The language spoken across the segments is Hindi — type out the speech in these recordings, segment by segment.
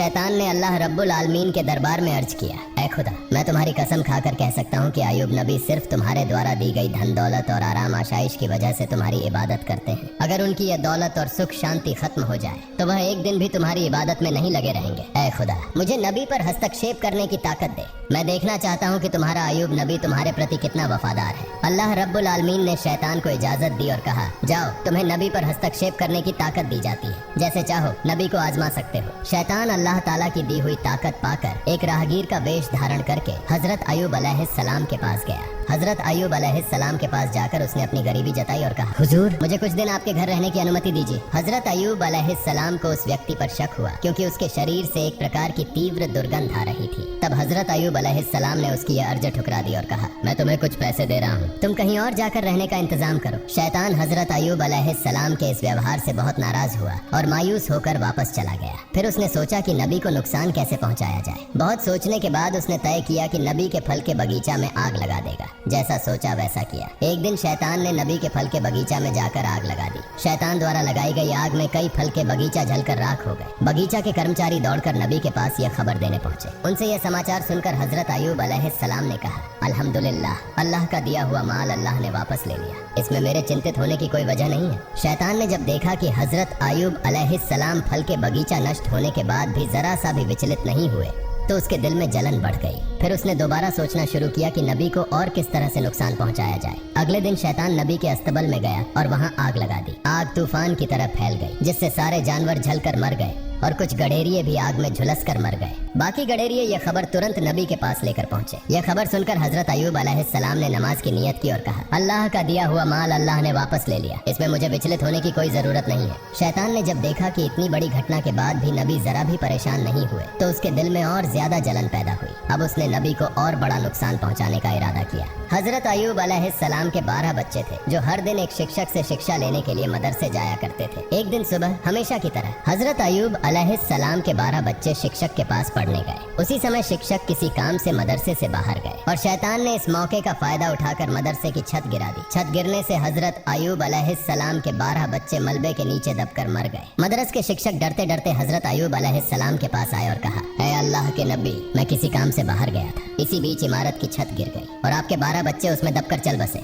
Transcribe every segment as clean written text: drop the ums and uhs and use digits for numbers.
शैतान ने अल्लाह रब्बुल आलमीन के दरबार में अर्ज किया, ऐ खुदा, मैं तुम्हारी कसम खाकर कह सकता हूँ कि अय्यूब नबी सिर्फ तुम्हारे द्वारा दी गई धन दौलत और आराम आशाइश की वजह से तुम्हारी इबादत करते हैं। अगर उनकी यह दौलत और सुख शांति खत्म हो जाए तो वह एक दिन भी तुम्हारी इबादत में नहीं लगे रहेंगे। ऐ खुदा, मुझे नबी पर हस्तक्षेप करने की ताकत दे। मैं देखना चाहता हूँ कि तुम्हारा अय्यूब नबी तुम्हारे प्रति कितना वफादार है। अल्लाह रब्बुल आलमीन ने शैतान को इजाजत दी और कहा, जाओ, तुम्हें नबी पर हस्तक्षेप करने की ताकत दी जाती है, जैसे चाहो नबी को आजमा सकते हो। शैतान अल्लाह ताला की दी हुई ताकत पाकर एक राहगीर का वेश धारण करके हजरत अय्यूब अलैहिस्सलाम के पास गया। हजरत अय्यूब अलैहिस्सलाम के पास जाकर उसने अपनी गरीबी जताई और कहा, हुजूर, मुझे कुछ दिन आपके घर रहने की अनुमति दीजिए। हजरत अय्यूब अलैहिस्सलाम को उस व्यक्ति पर शक हुआ क्योंकि उसके शरीर से एक प्रकार की तीव्र दुर्गंध आ रही थी। तब हजरत अय्यूब अलैहिस्सलाम ने उसकी यह अर्ज ठुकरा दी और कहा, मैं तुम्हें कुछ पैसे दे रहा हूँ, तुम कहीं और जाकर रहने का इंतजाम करो। शैतान हजरत अय्यूब अलैहिस्सलाम के इस व्यवहार से बहुत नाराज हुआ और मायूस होकर वापस चला गया। फिर उसने सोचा कि नबी को नुकसान कैसे पहुँचाया जाए। बहुत सोचने के बाद उसने तय किया कि नबी के फल के बगीचा में आग लगा देगा। जैसा सोचा वैसा किया। एक दिन शैतान ने नबी के फल के बगीचा में जाकर आग लगा दी। शैतान द्वारा लगाई गई आग में कई फल के बगीचा जलकर राख हो गए। बगीचा के कर्मचारी दौड़कर नबी के पास यह खबर देने पहुंचे। उनसे यह समाचार सुनकर हजरत अय्यूब अलैहिस्सलाम ने कहा, अल्हम्दुलिल्लाह, अल्लाह का दिया हुआ माल अल्लाह ने वापस ले लिया, इसमें मेरे चिंतित होने की कोई वजह नहीं है। शैतान ने जब देखा कि हजरत अय्यूब अलैहिस्सलाम फल के बगीचा नष्ट होने के बाद भी जरा सा भी विचलित नहीं हुए तो उसके दिल में जलन बढ़ गई। फिर उसने दोबारा सोचना शुरू किया कि नबी को और किस तरह से नुकसान पहुंचाया जाए। अगले दिन शैतान नबी के अस्तबल में गया और वहां आग लगा दी। आग तूफान की तरह फैल गई, जिससे सारे जानवर जलकर मर गए और कुछ गडेरिये भी आग में झुलसकर मर गए। बाकी गडेरिये यह खबर तुरंत नबी के पास लेकर पहुंचे। यह खबर सुनकर हजरत अय्यूब अलैहिस्सलाम ने नमाज की नियत की और कहा, अल्लाह का दिया हुआ माल अल्लाह ने वापस ले लिया, इसमें मुझे विचलित होने की कोई जरूरत नहीं है। शैतान ने जब देखा कि इतनी बड़ी घटना के बाद भी नबी जरा भी परेशान नहीं हुए तो उसके दिल में और ज्यादा जलन पैदा हुई। अब उसने नबी को और बड़ा नुकसान पहुंचाने का इरादा किया। हजरत अय्यूब अलैहिस्सलाम के 12 बच्चे थे जो हर दिन एक शिक्षक से शिक्षा लेने के लिए मदरसे जाया करते थे। एक दिन सुबह हमेशा की तरह हजरत अय्यूब अलैहिस्सलाम के 12 बच्चे शिक्षक के पास पढ़ने गए। उसी समय शिक्षक किसी काम से मदरसे से बाहर गए और शैतान ने इस मौके का फायदा उठाकर मदरसे की छत गिरा दी। छत गिरने से हजरत अय्यूब अलैहिस्सलाम के 12 बच्चे मलबे के नीचे दबकर मर गए। मदरस के शिक्षक डरते डरते हजरत अय्यूब अलैहिस्सलाम के पास आए और कहा, ऐ अल्लाह के नबी, मैं किसी काम से बाहर गया था, इसी बीच इमारत की छत गिर गई और आपके 12 बच्चे उसमें दबकर चल बसे।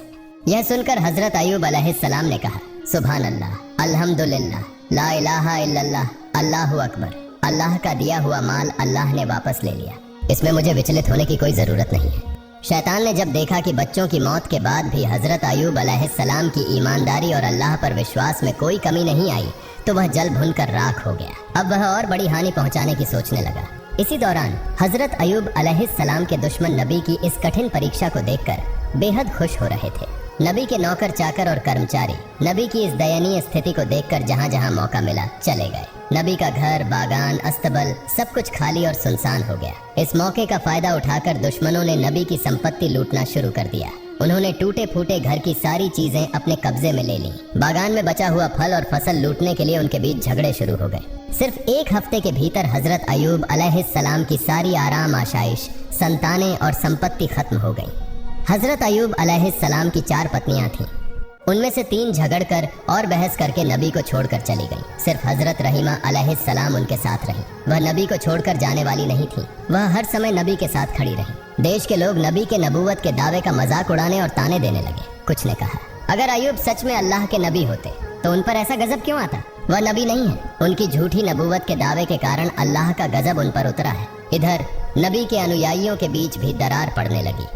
यह सुनकर हजरत अय्यूब अलैहिस्सलाम ने कहा, सुभान अल्लाह, अल्हम्दुलिल्लाह, ला इलाहा इल्लल्लाह, अल्लाहु अकबर, अल्लाह का दिया हुआ माल अल्लाह ने वापस ले लिया, इसमें मुझे विचलित होने की कोई जरूरत नहीं है। शैतान ने जब देखा कि बच्चों की मौत के बाद भी हजरत अय्यूब अलैहिस्सलाम की ईमानदारी और अल्लाह पर विश्वास में कोई कमी नहीं आई तो वह जल भुनकर राख हो गया। अब वह और बड़ी हानि पहुंचाने की सोचने लगा। इसी दौरान हजरत अय्यूब अलैहिस्सलाम के दुश्मन नबी की इस कठिन परीक्षा को देखकर बेहद खुश हो रहे थे। नबी के नौकर चाकर और कर्मचारी नबी की इस दयनीय स्थिति को देखकर जहां जहां मौका मिला चले गए। नबी का घर, बागान, अस्तबल सब कुछ खाली और सुनसान हो गया। इस मौके का फायदा उठाकर दुश्मनों ने नबी की संपत्ति लूटना शुरू कर दिया। उन्होंने टूटे फूटे घर की सारी चीजें अपने कब्जे में ले ली। बागान में बचा हुआ फल और फसल लूटने के लिए उनके बीच झगड़े शुरू हो गए। सिर्फ एक हफ्ते के भीतर हजरत अय्यूब अलैहिस्सलाम की सारी आराम आशाइश, संतानें और संपत्ति खत्म हो गई। हजरत अय्यूब अलैहिस्सलाम की 4 पत्नियां थीं। उनमें से 3 झगड़कर और बहस करके नबी को छोड़कर चली गईं। सिर्फ हजरत रहीमा अलैहिस्सलाम उनके साथ रहीं। वह नबी को छोड़कर जाने वाली नहीं थी। वह हर समय नबी के साथ खड़ी रही। देश के लोग नबी के नबूवत के दावे का मजाक उड़ाने और ताने देने लगे। कुछ ने कहा, अगर अय्यूब सच में अल्लाह के नबी होते तो उन पर ऐसा गजब क्यों आता? वह नबी नहीं है। उनकी झूठी नबूवत के दावे के कारण अल्लाह का गजब उन पर उतरा है। इधर नबी के अनुयायियों के बीच भी दरार पड़ने लगी।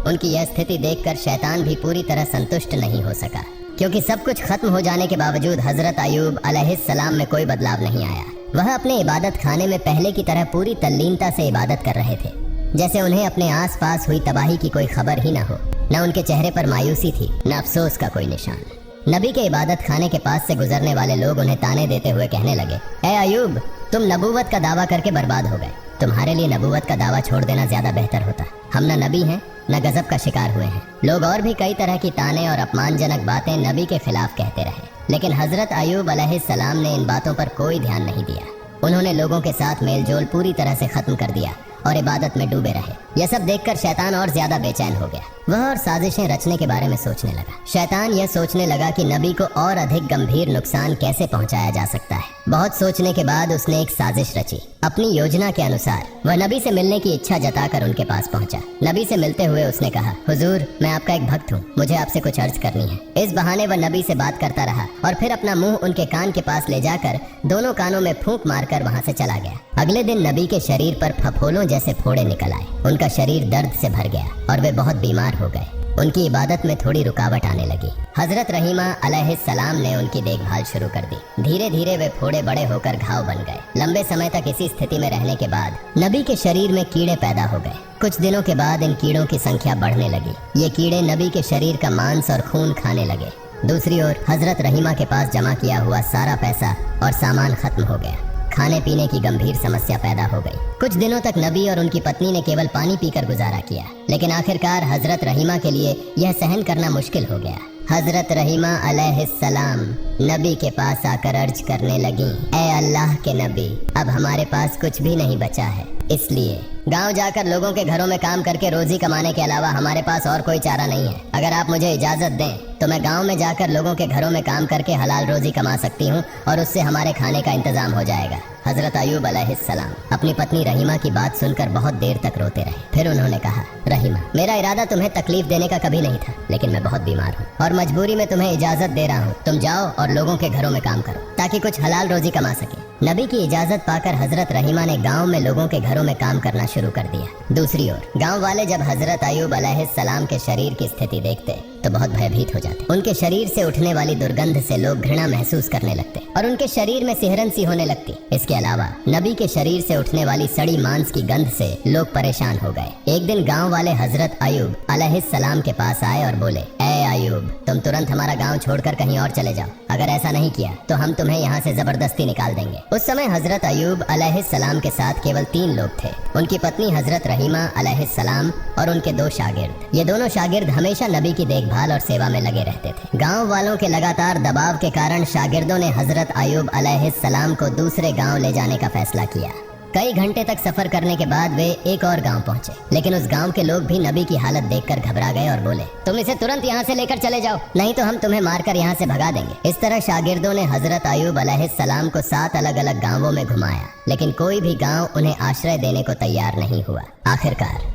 उनकी यह स्थिति देखकर शैतान भी पूरी तरह संतुष्ट नहीं हो सका, क्योंकि सब कुछ खत्म हो जाने के बावजूद हजरत अय्यूब अलैहिस्सलाम में कोई बदलाव नहीं आया। वह अपने इबादत खाने में पहले की तरह पूरी तल्लीनता से इबादत कर रहे थे, जैसे उन्हें अपने आसपास हुई तबाही की कोई खबर ही न हो। न उनके चेहरे पर मायूसी थी, न अफसोस का कोई निशान। नबी के इबादत खाने के पास से गुजरने वाले लोग उन्हें ताने देते हुए कहने लगे, ऐ अय्यूब, तुम नबूवत का दावा करके बर्बाद हो गए। तुम्हारे लिए नबूवत का दावा छोड़ देना ज्यादा बेहतर होता। हम न नबी हैं न गजब का शिकार हुए हैं। लोग और भी कई तरह की ताने और अपमानजनक बातें नबी के खिलाफ कहते रहे, लेकिन हजरत अय्यूब अलैहिस्सलाम ने इन बातों पर कोई ध्यान नहीं दिया। उन्होंने लोगों के साथ मेलजोल पूरी तरह से खत्म कर दिया और इबादत में डूबे रहे। यह सब देखकर शैतान और ज्यादा बेचैन हो गया। वह और साजिशें रचने के बारे में सोचने लगा। शैतान यह सोचने लगा कि नबी को और अधिक गंभीर नुकसान कैसे पहुंचाया जा सकता है। बहुत सोचने के बाद उसने एक साजिश रची। अपनी योजना के अनुसार वह नबी से मिलने की इच्छा जताकर उनके पास पहुंचा। नबी से मिलते हुए उसने कहा, हुजूर, मैं आपका एक भक्त हूँ, मुझे आपसे कुछ अर्ज करनी है। इस बहाने वह नबी से बात करता रहा और फिर अपना मुंह उनके कान के पास ले जाकर दोनों कानों में फूंक मारकर वहां से चला गया। अगले दिन नबी के शरीर पर फफोलों जैसे फोड़े निकल आए। उनका शरीर दर्द से भर गया और वे बहुत बीमार हो गए। उनकी इबादत में थोड़ी रुकावट आने लगी। हजरत रहीमा अलैहिस्सलाम ने उनकी देखभाल शुरू कर दी। धीरे धीरे वे फोड़े बड़े होकर घाव बन गए। लंबे समय तक इसी स्थिति में रहने के बाद नबी के शरीर में कीड़े पैदा हो गए। कुछ दिनों के बाद इन कीड़ों की संख्या बढ़ने लगी। ये कीड़े नबी के शरीर का मांस और खून खाने लगे। दूसरी ओर हजरत रहीमा के पास जमा किया हुआ सारा पैसा और सामान खत्म हो गया। खाने पीने की गंभीर समस्या पैदा हो गई। कुछ दिनों तक नबी और उनकी पत्नी ने केवल पानी पीकर गुजारा किया, लेकिन आखिरकार हजरत रहीमा के लिए यह सहन करना मुश्किल हो गया। हजरत रहीमा अलैहिस्सलाम नबी के पास आकर अर्ज करने लगी, ए अल्लाह के नबी, अब हमारे पास कुछ भी नहीं बचा है, इसलिए गांव जाकर लोगों के घरों में काम करके रोजी कमाने के अलावा हमारे पास और कोई चारा नहीं है। अगर आप मुझे इजाजत दें तो मैं गांव में जाकर लोगों के घरों में काम करके हलाल रोजी कमा सकती हूं और उससे हमारे खाने का इंतजाम हो जाएगा। हजरत अयूब अलैहिस्सलाम अपनी पत्नी रहीमा की बात सुनकर बहुत देर तक रोते रहे। फिर उन्होंने कहा, रहीमा, मेरा इरादा तुम्हें तकलीफ देने का कभी नहीं था, लेकिन मैं बहुत बीमार हूँ और मजबूरी में तुम्हें इजाजत दे रहा हूँ। तुम जाओ और लोगों के घरों में काम करो ताकि कुछ हलाल रोजी कमा सके। नबी की इजाजत पाकर हजरत रहीमा ने गांव में लोगों के घरों में काम करना शुरू कर दिया। दूसरी ओर गांव वाले जब हजरत अयूब अलैहिस्सलाम के शरीर की स्थिति देखते तो बहुत भयभीत हो जाते। उनके शरीर से उठने वाली दुर्गंध से लोग घृणा महसूस करने लगते और उनके शरीर में सिहरन सी होने लगती। इसके अलावा नबी के शरीर से उठने वाली सड़ी मांस की गंध से लोग परेशान हो गए। एक दिन गांव वाले हजरत अयूब अलैहिस्सलाम के पास आए और बोले, ए अयूब, तुम तुरंत हमारा गांव छोड़कर कहीं और चले जाओ। अगर ऐसा नहीं किया तो हम तुम्हें यहाँ से जबरदस्ती निकाल देंगे। उस समय हजरत अयूब अलैहिस्सलाम के साथ केवल 3 लोग थे, उनकी पत्नी हजरत रहीमा अलैहिस्सलाम और उनके 2 शागिर्द। ये दोनों शागिर्द हमेशा नबी की देखभाल और सेवा में लगे रहते थे। गांव वालों के लगातार दबाव के कारण शागिर्दों ने हजरत अयूब अलैहिस्सलाम को दूसरे गांव ले जाने का फैसला किया। कई घंटे तक सफर करने के बाद वे एक और गांव पहुंचे, लेकिन उस गांव के लोग भी नबी की हालत देखकर घबरा गए और बोले, तुम इसे तुरंत यहाँ से लेकर चले जाओ, नहीं तो हम तुम्हें मारकर यहाँ से भगा देंगे। इस तरह शागिर्दों ने हजरत अयूब अलैहिस्सलाम को 7 अलग अलग गांवों में घुमाया, लेकिन कोई भी गांव उन्हें आश्रय देने को तैयार नहीं हुआ। आखिरकार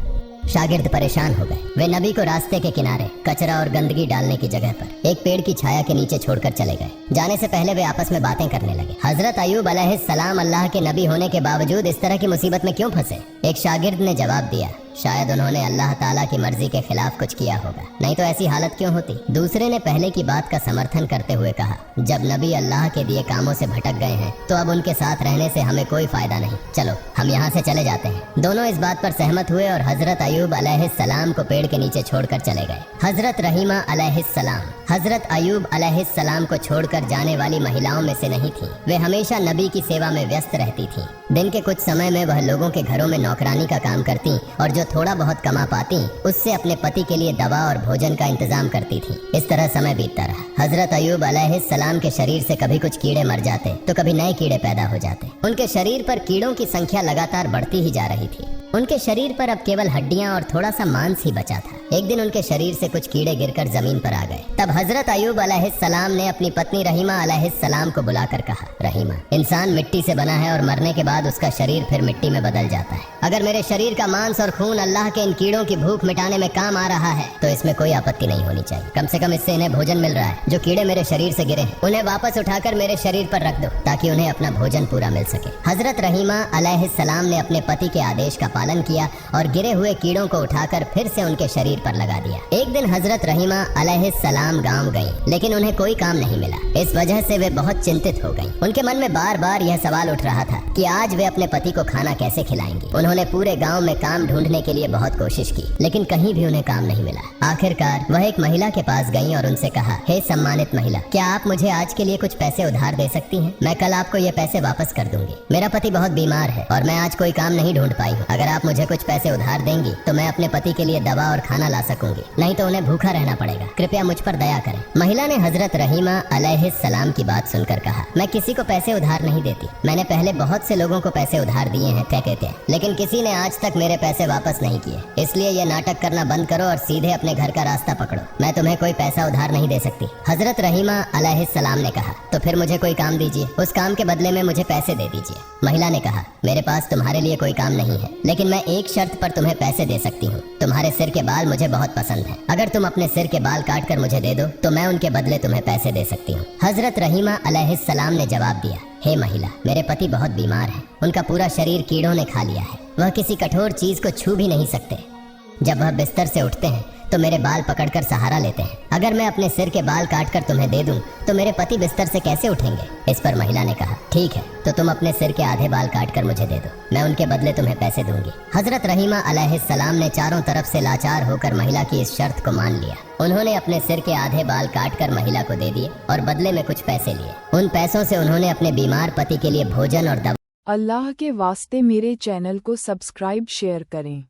शागिर्द परेशान हो गए। वे नबी को रास्ते के किनारे कचरा और गंदगी डालने की जगह पर एक पेड़ की छाया के नीचे छोड़कर चले गए। जाने से पहले वे आपस में बातें करने लगे। हजरत अयूब अलैहिस्सलाम अल्लाह के नबी होने के बावजूद इस तरह की मुसीबत में क्यों फंसे? एक शागिर्द ने जवाब दिया, शायद उन्होंने अल्लाह ताला की मर्जी के खिलाफ कुछ किया होगा, नहीं तो ऐसी हालत क्यों होती। दूसरे ने पहले की बात का समर्थन करते हुए कहा, जब नबी अल्लाह के दिए कामों से भटक गए हैं तो अब उनके साथ रहने से हमें कोई फायदा नहीं, चलो हम यहाँ से चले जाते हैं। दोनों इस बात पर सहमत हुए और हजरत अयूब अलैहिस्सलाम को पेड़ के नीचे छोड़कर चले गए। हजरत रहीमा अलैहिस्सलाम हजरत अयूब अलैहिस्सलाम को छोड़कर जाने वाली महिलाओं में से नहीं थी। वे हमेशा नबी की सेवा में व्यस्त रहती थी। दिन के कुछ समय में वह लोगों के घरों में नौकरानी का काम करती और जो थोड़ा बहुत कमा पाती उससे अपने पति के लिए दवा और भोजन का इंतजाम करती थी। इस तरह समय बीतता रहा। हजरत अयूब अलैहिस्सलाम के शरीर से कभी कुछ कीड़े मर जाते तो कभी नए कीड़े पैदा हो जाते। उनके शरीर पर कीड़ों की संख्या लगातार बढ़ती ही जा रही थी। उनके शरीर पर अब केवल हड्डियां और थोड़ा सा मांस ही बचा था। एक दिन उनके शरीर से कुछ कीड़े गिरकर जमीन पर आ गए। तब हजरत अयूब अलैहिस्सलाम ने अपनी पत्नी रहीमा अलैहिस्सलाम को बुलाकर कहा, रहीमा, इंसान मिट्टी से बना है और मरने के बाद उसका शरीर फिर मिट्टी में बदल जाता है। अगर मेरे शरीर का मांस और खून अल्लाह के इन कीड़ों की भूख मिटाने में काम आ रहा है तो इसमें कोई आपत्ति नहीं होनी चाहिए। कम से कम इससे इन्हें भोजन मिल रहा है। जो कीड़े मेरे शरीर से गिरे उन्हें वापस उठाकर मेरे शरीर पर रख दो ताकि उन्हें अपना भोजन पूरा मिल सके। हजरत रहीमा अलैहिस्सलाम ने अपने पति के आदेश का पालन किया और गिरे हुए कीड़ों को उठाकर फिर से उनके शरीर पर लगा दिया। एक दिन हजरत रहीमा अलैहिस्सलाम गांव गईं, लेकिन उन्हें कोई काम नहीं मिला। इस वजह से वे बहुत चिंतित हो गईं। उनके मन में बार बार यह सवाल उठ रहा था कि आज वे अपने पति को खाना कैसे खिलाएंगी। उन्होंने पूरे गांव में काम ढूंढने के लिए बहुत कोशिश की, लेकिन कहीं भी उन्हें काम नहीं मिला। आखिरकार वह एक महिला के पास गईं और उनसे कहा, हे सम्मानित महिला, क्या आप मुझे आज के लिए कुछ पैसे उधार दे सकती हैं? मैं कल आपको ये पैसे वापस कर दूंगी। मेरा पति बहुत बीमार है और मैं आज कोई काम नहीं ढूंढ पाई हूँ। अगर आप मुझे कुछ पैसे उधार देंगी तो मैं अपने पति के लिए दवा और खाना खाना ला सकूंगी, नहीं तो उन्हें भूखा रहना पड़ेगा। कृपया मुझ पर दया करें। महिला ने हजरत रहीमा अलैहिस्सलाम की बात सुनकर कहा, मैं किसी को पैसे उधार नहीं देती। मैंने पहले बहुत से लोगों को पैसे उधार दिए हैं कहते, लेकिन किसी ने आज तक मेरे पैसे वापस नहीं किए। इसलिए ये नाटक करना बंद करो और सीधे अपने घर का रास्ता पकड़ो। मैं तुम्हें कोई पैसा उधार नहीं दे सकती। हजरत रहीमा अलैहिस्सलाम ने कहा, तो फिर मुझे कोई काम दीजिए, उस काम के बदले में मुझे पैसे दे दीजिए। महिला ने कहा, मेरे पास तुम्हारे लिए कोई काम नहीं है, लेकिन मैं एक शर्त पर तुम्हें पैसे दे सकती हूँ। तुम्हारे सिर के बाल मुझे बहुत पसंद है। अगर तुम अपने सिर के बाल काट कर मुझे दे दो तो मैं उनके बदले तुम्हें पैसे दे सकती हूँ। हजरत रहीमा अलैहिस्सलाम ने जवाब दिया, हे महिला, मेरे पति बहुत बीमार हैं। उनका पूरा शरीर कीड़ों ने खा लिया है। वह किसी कठोर चीज को छू भी नहीं सकते। जब वह बिस्तर से उठते हैं तो मेरे बाल पकड़कर सहारा लेते हैं। अगर मैं अपने सिर के बाल काटकर तुम्हें दे दूं तो मेरे पति बिस्तर से कैसे उठेंगे? इस पर महिला ने कहा, ठीक है, तो तुम अपने सिर के आधे बाल काटकर मुझे दे दो, मैं उनके बदले तुम्हें पैसे दूंगी। हजरत रहीमा अलैहिस्सलाम ने चारों तरफ से लाचार होकर महिला की इस शर्त को मान लिया। उन्होंने अपने सिर के आधे बाल काटकर महिला को दे दिए और बदले में कुछ पैसे लिए। उन पैसों से उन्होंने अपने बीमार पति के लिए भोजन और दवा। अल्लाह के वास्ते मेरे चैनल को सब्सक्राइब शेयर करें।